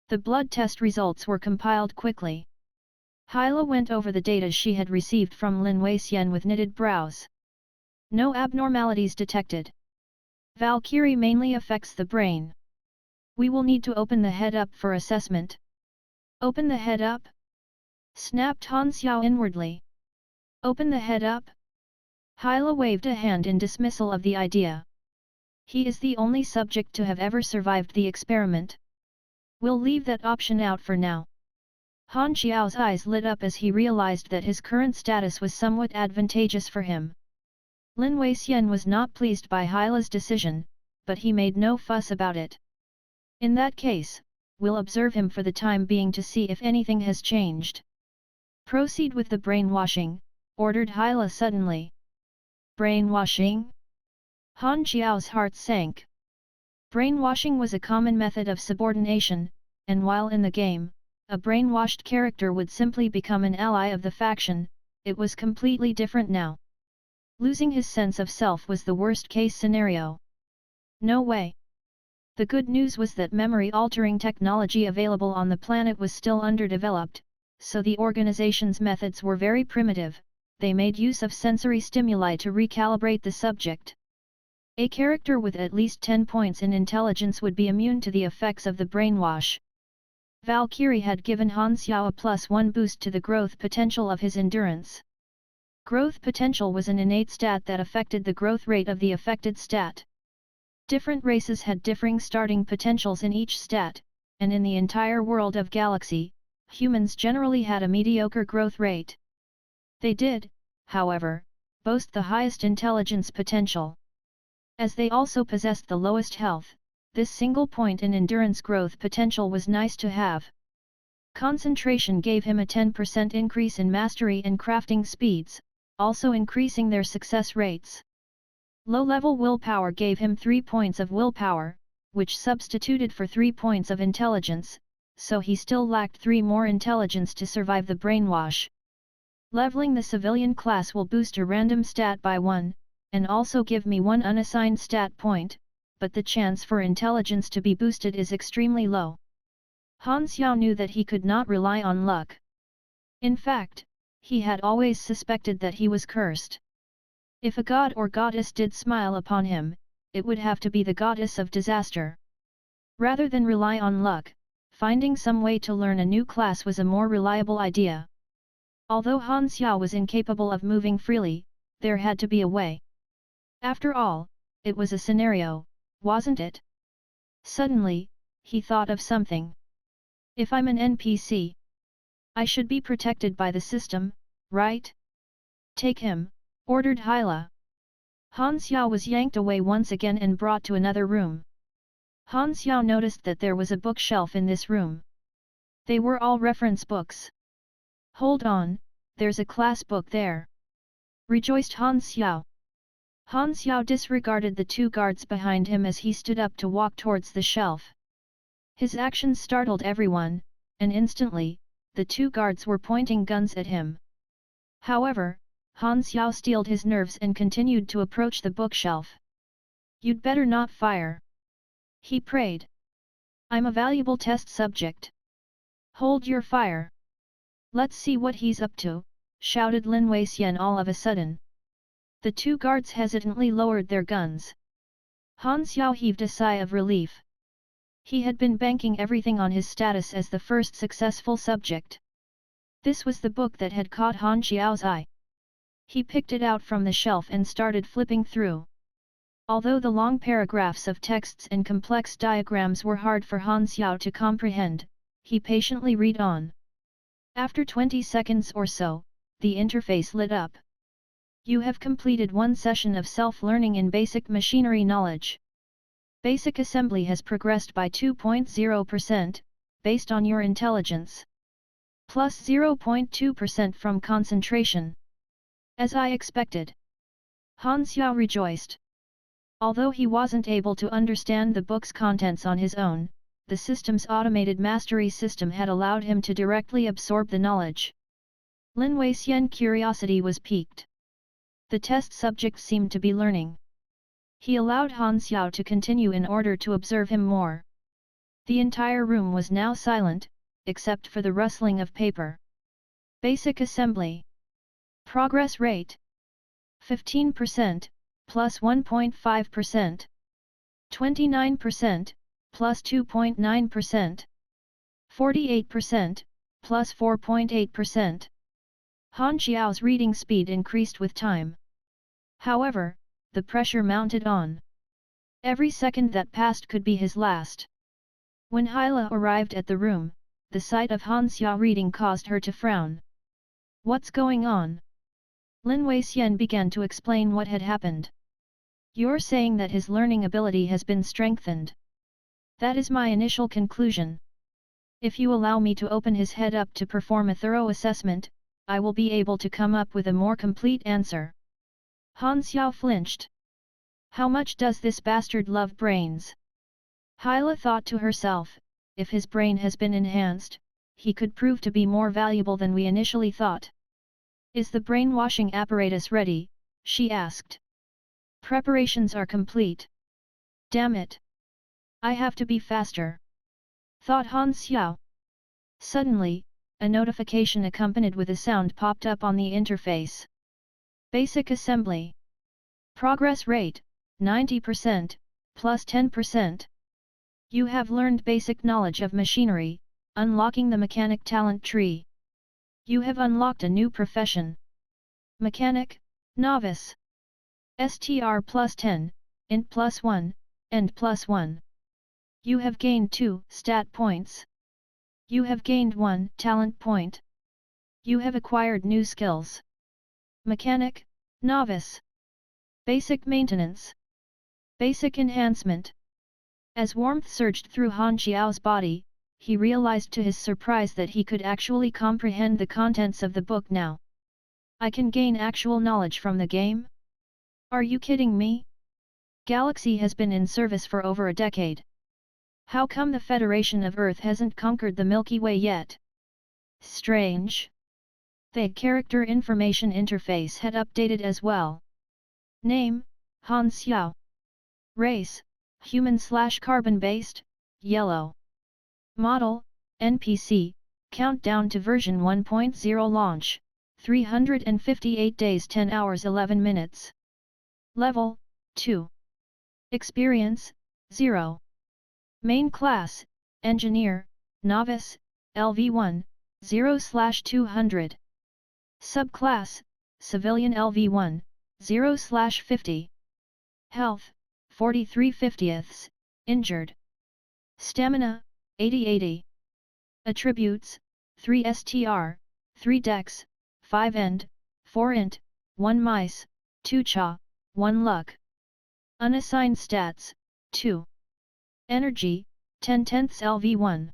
The blood test results were compiled quickly. Hyla went over the data she had received from Lin Weixian with knitted brows. No abnormalities detected. Valkyrie mainly affects the brain. We will need to open the head up for assessment. Open the head up? Snapped Han Xiao inwardly. Open the head up? Hyla waved a hand in dismissal of the idea. He is the only subject to have ever survived the experiment. We'll leave that option out for now. Han Xiao's eyes lit up as he realized that his current status was somewhat advantageous for him. Lin Weixian was not pleased by Hyla's decision, but he made no fuss about it. In that case, we'll observe him for the time being to see if anything has changed. Proceed with the brainwashing, ordered Hyla suddenly. Brainwashing? Han Xiao's heart sank. Brainwashing was a common method of subordination, and while in the game, a brainwashed character would simply become an ally of the faction, it was completely different now. Losing his sense of self was the worst-case scenario. No way. The good news was that memory-altering technology available on the planet was still underdeveloped, so the organization's methods were very primitive. They made use of sensory stimuli to recalibrate the subject. A character with at least 10 points in intelligence would be immune to the effects of the brainwash. Valkyrie had given Han Xiao a +1 boost to the growth potential of his endurance. Growth potential was an innate stat that affected the growth rate of the affected stat. Different races had differing starting potentials in each stat, and in the entire world of Galaxy, humans generally had a mediocre growth rate. They did, however, boast the highest intelligence potential. As they also possessed the lowest health, this single point in endurance growth potential was nice to have. Concentration gave him a 10% increase in mastery and crafting speeds, also increasing their success rates. Low-level willpower gave him 3 points of willpower, which substituted for 3 points of intelligence, so he still lacked 3 more intelligence to survive the brainwash. Leveling the civilian class will boost a random stat by 1, and also give me 1 unassigned stat point, but the chance for intelligence to be boosted is extremely low. Han Xiao knew that he could not rely on luck. In fact, he had always suspected that he was cursed. If a god or goddess did smile upon him, it would have to be the goddess of disaster. Rather than rely on luck, finding some way to learn a new class was a more reliable idea. Although Han Xiao was incapable of moving freely, there had to be a way. After all, it was a scenario, wasn't it? Suddenly, he thought of something. If I'm an NPC, I should be protected by the system, right? Take him, ordered Hyla. Han Xiao was yanked away once again and brought to another room. Han Xiao noticed that there was a bookshelf in this room. They were all reference books. Hold on, there's a class book there. Rejoiced Han Xiao. Han Xiao disregarded the 2 guards behind him as he stood up to walk towards the shelf. His actions startled everyone, and instantly, the 2 guards were pointing guns at him. However, Han Xiao steeled his nerves and continued to approach the bookshelf. You'd better not fire. He prayed. I'm a valuable test subject. Hold your fire. Let's see what he's up to, shouted Lin Weixian all of a sudden. The 2 guards hesitantly lowered their guns. Han Xiao heaved a sigh of relief. He had been banking everything on his status as the first successful subject. This was the book that had caught Han Xiao's eye. He picked it out from the shelf and started flipping through. Although the long paragraphs of texts and complex diagrams were hard for Han Xiao to comprehend, he patiently read on. After 20 seconds or so, the interface lit up. You have completed 1 session of self-learning in basic machinery knowledge. Basic assembly has progressed by 2.0%, based on your intelligence. Plus 0.2% from concentration. As I expected. Han Xiao rejoiced. Although he wasn't able to understand the book's contents on his own, the system's automated mastery system had allowed him to directly absorb the knowledge. Lin Weixian's curiosity was piqued. The test subject seemed to be learning. He allowed Han Xiao to continue in order to observe him more. The entire room was now silent, except for the rustling of paper. Basic assembly. Progress rate. 15%, plus 1.5%. 29%, plus 2.9%. 48%, plus 4.8%. Han Xiao's reading speed increased with time. However, the pressure mounted on. Every second that passed could be his last. When Hyla arrived at the room, the sight of Han Xiao reading caused her to frown. What's going on? Lin Weixian began to explain what had happened. You're saying that his learning ability has been strengthened. That is my initial conclusion. If you allow me to open his head up to perform a thorough assessment, I will be able to come up with a more complete answer. Han Xiao flinched. How much does this bastard love brains? Hyla thought to herself, if his brain has been enhanced, he could prove to be more valuable than we initially thought. Is the brainwashing apparatus ready? She asked. Preparations are complete. Damn it! I have to be faster, thought Han Xiao. Suddenly, a notification accompanied with a sound popped up on the interface. Basic assembly. Progress rate, 90%, plus 10%. You have learned basic knowledge of machinery, unlocking the mechanic talent tree. You have unlocked a new profession. Mechanic, novice. STR plus 10, int plus 1, end plus 1. You have gained 2 stat points. You have gained 1 talent point. You have acquired new skills. Mechanic, novice. Basic maintenance. Basic enhancement. As warmth surged through Han Xiao's body, he realized to his surprise that he could actually comprehend the contents of the book now. I can gain actual knowledge from the game? Are you kidding me? Galaxy has been in service for over a decade. How come the Federation of Earth hasn't conquered the Milky Way yet? Strange. The character information interface had updated as well. Name, Han Xiao. Race, human/carbon-based, yellow. Model, NPC, countdown to version 1.0 launch, 358 days 10 hours 11 minutes. Level, 2. Experience, 0. Main class, Engineer, Novice, LV1, 0/200. Subclass, Civilian LV1, 0/50. Health, 43/50. Injured. Stamina, 80/80. Attributes, 3 STR, 3 Dex, 5 End, 4 Int, 1 Mice, 2 Cha, 1 Luck. Unassigned stats, 2. Energy, 10/10 LV1.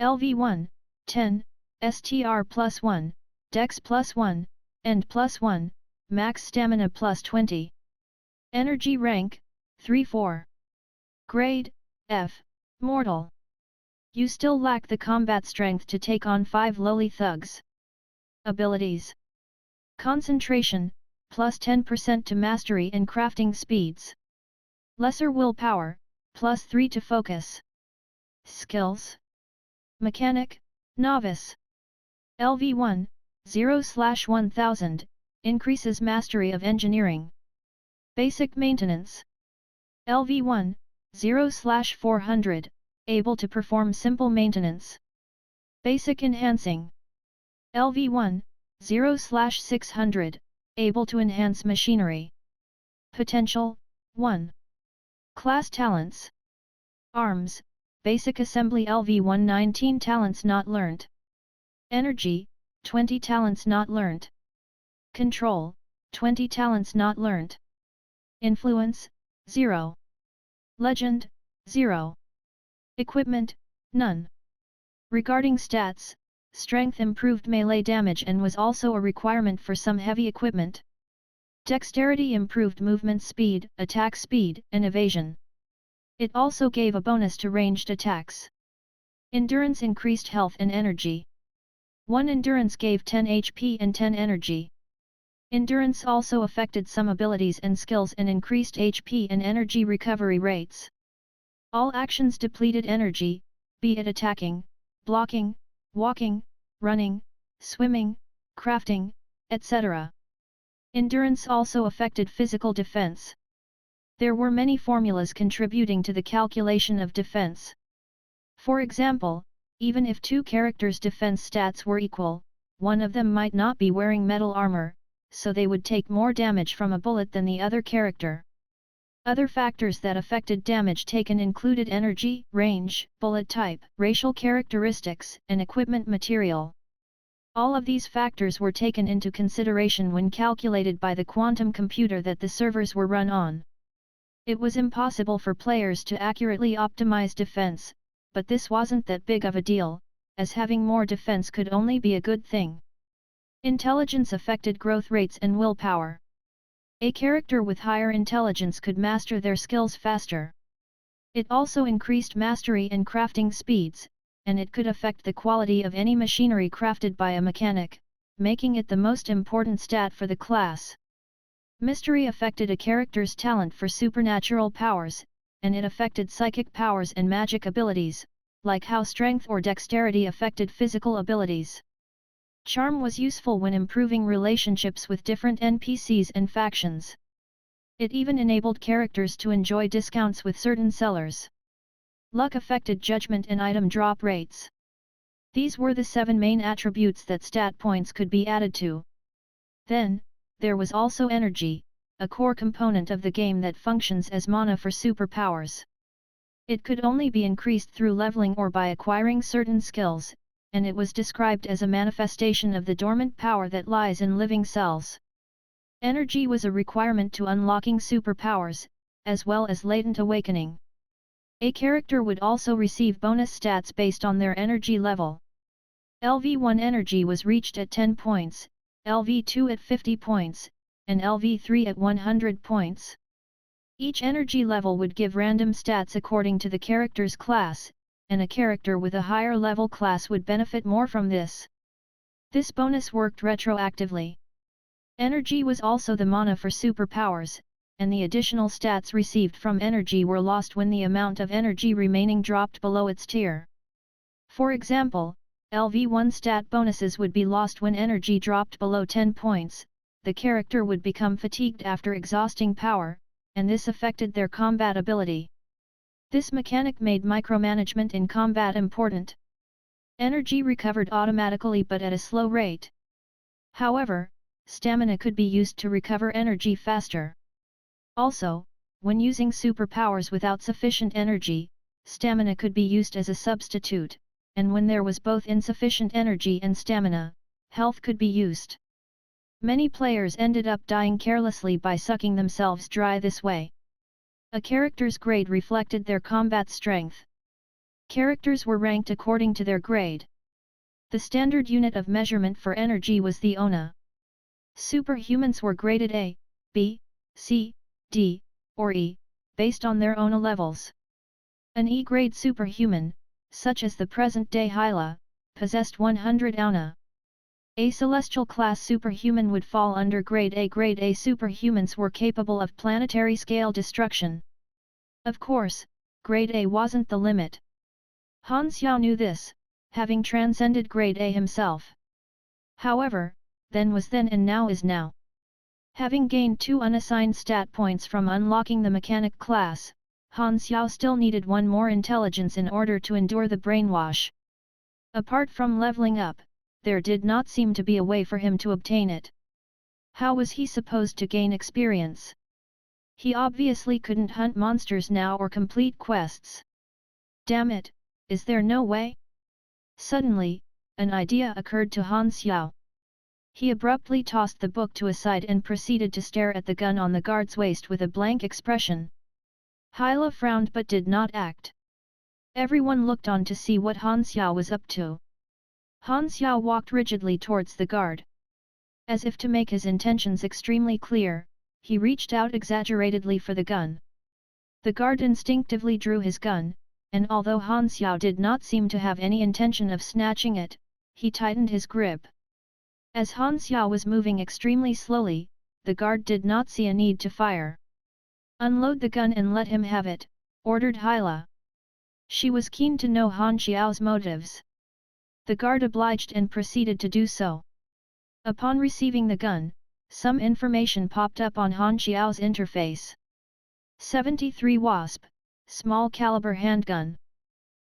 LV1, 10, STR plus 1, Dex plus 1, End plus 1, Max Stamina plus 20. Energy rank, 3/4. Grade, F, Mortal. You still lack the combat strength to take on 5 lowly thugs. Abilities. Concentration, plus 10% to mastery and crafting speeds. Lesser willpower, plus 3 to focus. Skills. Mechanic, Novice. LV1, 0/1000, increases mastery of engineering. Basic maintenance. LV1, 0/400, able to perform simple maintenance. Basic enhancing. LV1, 0/600, able to enhance machinery. Potential, 1. Class talents. Arms, basic assembly LV1 19 talents not learnt. Energy, 20 talents not learnt. Control, 20 talents not learnt. Influence, 0. Legend, 0. Equipment, none. Regarding stats, strength improved melee damage and was also a requirement for some heavy equipment. Dexterity improved movement speed, attack speed, and evasion. It also gave a bonus to ranged attacks. Endurance increased health and energy. 1 endurance gave 10 HP and 10 energy. Endurance also affected some abilities and skills and increased HP and energy recovery rates. All actions depleted energy, be it attacking, blocking, walking, running, swimming, crafting, etc. Endurance also affected physical defense. There were many formulas contributing to the calculation of defense. For example, even if two characters' defense stats were equal, one of them might not be wearing metal armor, so they would take more damage from a bullet than the other character. Other factors that affected damage taken included energy, range, bullet type, racial characteristics, and equipment material. All of these factors were taken into consideration when calculated by the quantum computer that the servers were run on. It was impossible for players to accurately optimize defense, but this wasn't that big of a deal, as having more defense could only be a good thing. Intelligence affected growth rates and willpower. A character with higher intelligence could master their skills faster. It also increased mastery and crafting speeds, and it could affect the quality of any machinery crafted by a mechanic, making it the most important stat for the class. Mystery affected a character's talent for supernatural powers, and it affected psychic powers and magic abilities, like how strength or dexterity affected physical abilities. Charm was useful when improving relationships with different NPCs and factions. It even enabled characters to enjoy discounts with certain sellers. Luck affected judgment and item drop rates. These were the 7 main attributes that stat points could be added to. Then, there was also energy, a core component of the game that functions as mana for superpowers. It could only be increased through leveling or by acquiring certain skills, and it was described as a manifestation of the dormant power that lies in living cells. Energy was a requirement to unlocking superpowers, as well as latent awakening. A character would also receive bonus stats based on their energy level. LV1 energy was reached at 10 points, LV2 at 50 points, and LV3 at 100 points. Each energy level would give random stats according to the character's class, and a character with a higher level class would benefit more from this. This bonus worked retroactively. Energy was also the mana for superpowers, and the additional stats received from energy were lost when the amount of energy remaining dropped below its tier. For example, LV1 stat bonuses would be lost when energy dropped below 10 points, the character would become fatigued after exhausting power, and this affected their combat ability. This mechanic made micromanagement in combat important. Energy recovered automatically but at a slow rate. However, stamina could be used to recover energy faster. Also, when using superpowers without sufficient energy, stamina could be used as a substitute, and when there was both insufficient energy and stamina, health could be used. Many players ended up dying carelessly by sucking themselves dry this way. A character's grade reflected their combat strength. Characters were ranked according to their grade. The standard unit of measurement for energy was the ONA. Superhumans were graded A, B, C, D, or E, based on their ONA levels. An E-grade superhuman, such as the present-day Hyla, possessed 100 ONA. A celestial class superhuman would fall under grade A. Grade A superhumans were capable of planetary scale destruction. Of course, grade A wasn't the limit. Han Xiao knew this, having transcended grade A himself. However, then was then and now is now. Having gained 2 unassigned stat points from unlocking the mechanic class, Han Xiao still needed 1 more intelligence in order to endure the brainwash. Apart from leveling up, there did not seem to be a way for him to obtain it. How was he supposed to gain experience? He obviously couldn't hunt monsters now or complete quests. Damn it, is there no way? Suddenly, an idea occurred to Han Xiao. He abruptly tossed the book to a side and proceeded to stare at the gun on the guard's waist with a blank expression. Hyla frowned but did not act. Everyone looked on to see what Han Xiao was up to. Han Xiao walked rigidly towards the guard. As if to make his intentions extremely clear, he reached out exaggeratedly for the gun. The guard instinctively drew his gun, and although Han Xiao did not seem to have any intention of snatching it, he tightened his grip. As Han Xiao was moving extremely slowly, the guard did not see a need to fire. "Unload the gun and let him have it," ordered Hyla. She was keen to know Han Xiao's motives. The guard obliged and proceeded to do so. Upon receiving the gun, some information popped up on Han Xiao's interface. 73 Wasp, small caliber handgun.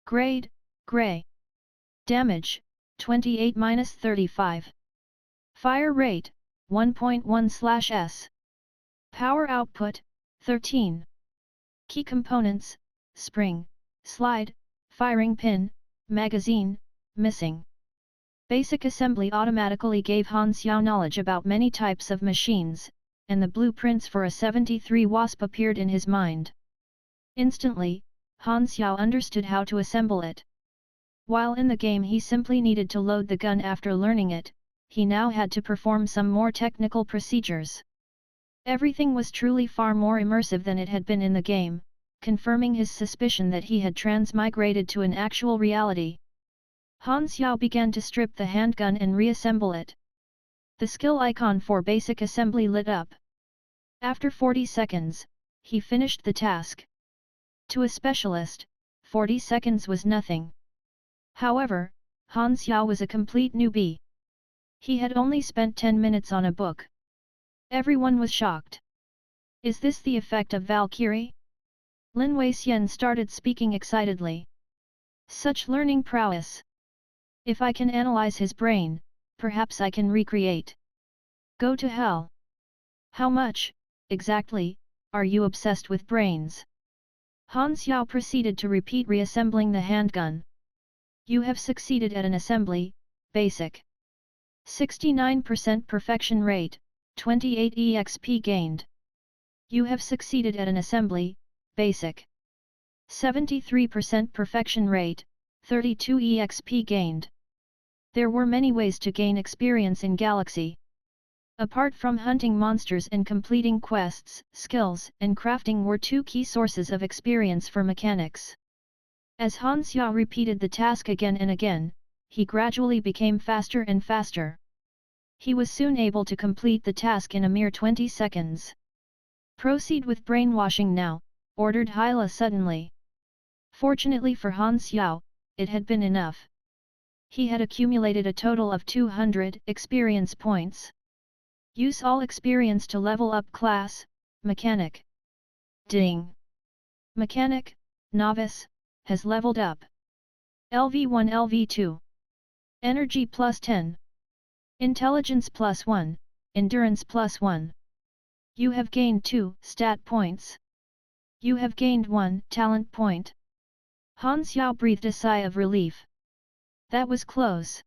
Grade, Gray. Damage, 28-35. Fire rate, 1.1/s. Power output, 13. Key components, spring, slide, firing pin, magazine, missing. Basic assembly automatically gave Han Xiao knowledge about many types of machines, and the blueprints for a 73 Wasp appeared in his mind. Instantly, Han Xiao understood how to assemble it. While in the game he simply needed to load the gun after learning it, he now had to perform some more technical procedures. Everything was truly far more immersive than it had been in the game, confirming his suspicion that he had transmigrated to an actual reality. Han Xiao began to strip the handgun and reassemble it. The skill icon for basic assembly lit up. After 40 seconds, he finished the task. To a specialist, 40 seconds was nothing. However, Han Xiao was a complete newbie. He had only spent 10 minutes on a book. Everyone was shocked. Is this the effect of Valkyrie? Lin Weixian started speaking excitedly. Such learning prowess! If I can analyze his brain, perhaps I can recreate. Go to hell! How much, exactly, are you obsessed with brains? Han Xiao proceeded to repeat reassembling the handgun. You have succeeded at an assembly, basic. 69% perfection rate, 28 EXP gained. You have succeeded at an assembly, basic. 73% perfection rate, 32 EXP gained. There were many ways to gain experience in Galaxy. Apart from hunting monsters and completing quests, skills and crafting were two key sources of experience for mechanics. As Han Xiao repeated the task again and again, he gradually became faster and faster. He was soon able to complete the task in a mere 20 seconds. Proceed with brainwashing now, ordered Hyla suddenly. Fortunately for Han Xiao, it had been enough. He had accumulated a total of 200 experience points. Use all experience to level up class, Mechanic. Ding! Mechanic, Novice, has leveled up. LV1 LV2. Energy plus 10. Intelligence plus 1, Endurance plus 1. You have gained 2 stat points. You have gained 1 talent point. Han Xiao breathed a sigh of relief. That was close.